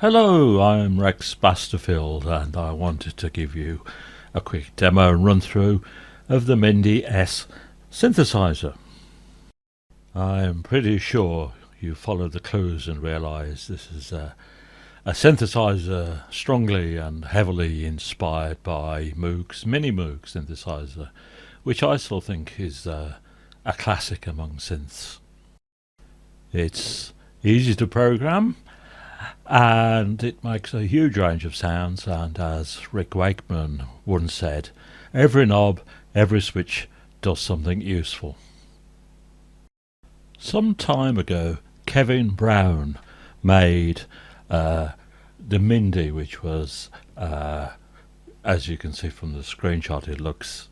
Hello, I'm Rex Basterfield and I wanted to give you a quick demo and run through of the minDy S synthesizer. I'm pretty sure you followed the clues and realise this is a synthesizer strongly and heavily inspired by Moog's Mini Moog synthesizer, which I still think is a classic among synths. It's easy to program and it makes a huge range of sounds, and as Rick Wakeman once said, every knob, every switch does something useful. Some time ago Kevin Brown made the minDy, which was as you can see from the screenshot, it looks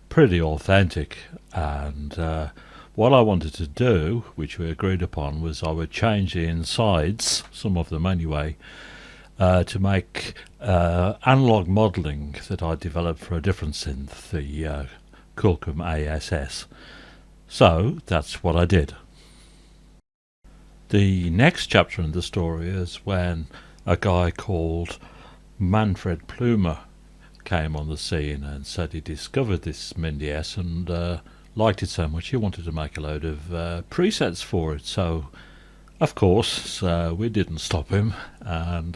pretty authentic, and what I wanted to do, which we agreed upon, was I would change the insides, some of them anyway, to make analog modelling that I developed for a different synth, the Qualcomm ASS. So that's what I did. The next chapter in the story is when a guy called Manfred Plümer came on the scene and said he discovered this minDy S and liked it so much he wanted to make a load of presets for it. So of course we didn't stop him, and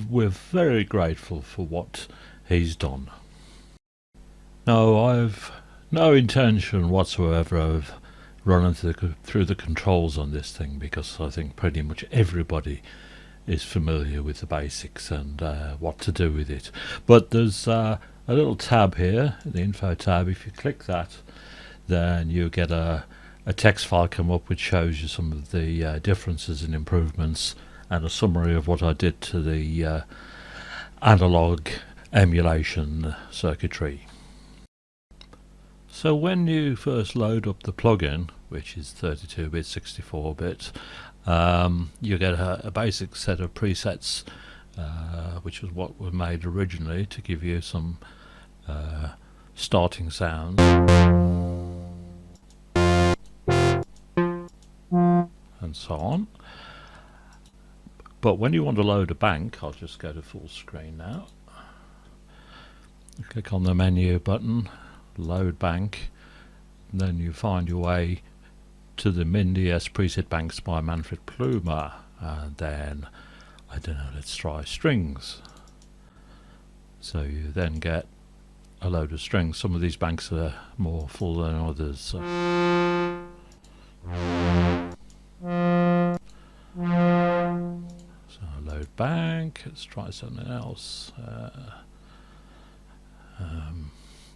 we're very grateful for what he's done. No, I've no intention whatsoever of running through the controls on this thing, because I think pretty much everybody is familiar with the basics and what to do with it. But there's a little tab here, the info tab. If you click that, then you get a text file come up which shows you some of the differences and improvements, and a summary of what I did to the analog emulation circuitry. So when you first load up the plugin, which is 32-bit, 64-bit, you get a basic set of presets, which was what were made originally to give you some starting sounds and so on. But when you want to load a bank, I'll just go to full screen now. Click on the menu button, load bank, and then you find your way to the minDy S preset banks by Manfred Plümer, and then I don't know, let's try strings. So you then get a load of strings. Some of these banks are more full than others. So load bank, let's try something else.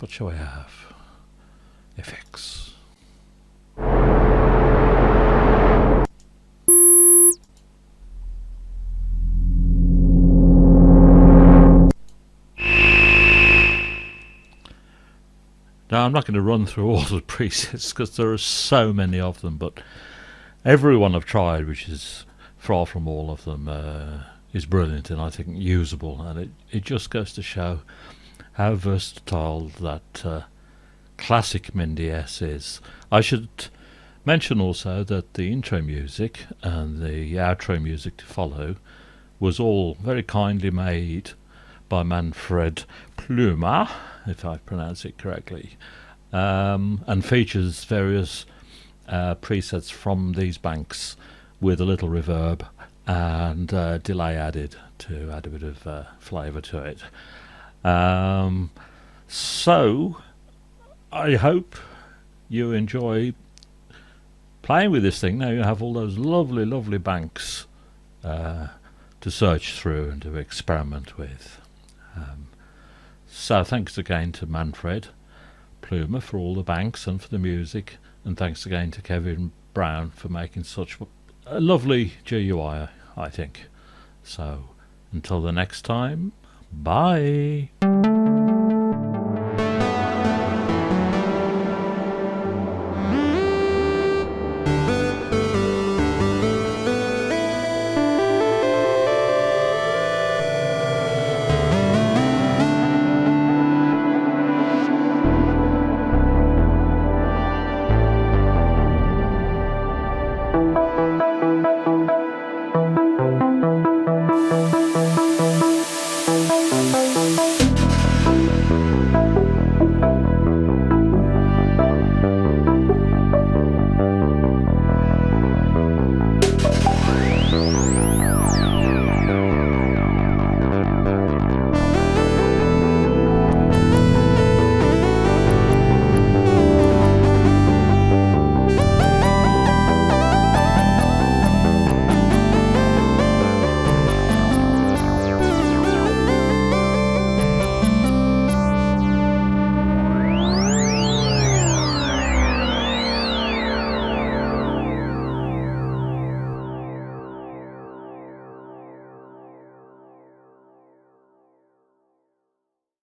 What shall I have? Effects. Now I'm not going to run through all the presets because there are so many of them, but every one I've tried, which is far from all of them, is brilliant and I think usable, and it just goes to show how versatile that classic minDy S is. I should mention also that the intro music and the outro music to follow was all very kindly made by Manfred Plümer, if I pronounce it correctly, and features various presets from these banks with a little reverb and delay added to add a bit of flavour to it. So I hope you enjoy playing with this thing. Now you have all those lovely banks to search through and to experiment with. So thanks again to Manfred Plümer for all the banks and for the music, and thanks again to Kevin Brown for making such a lovely GUI, I think. So until the next time, bye.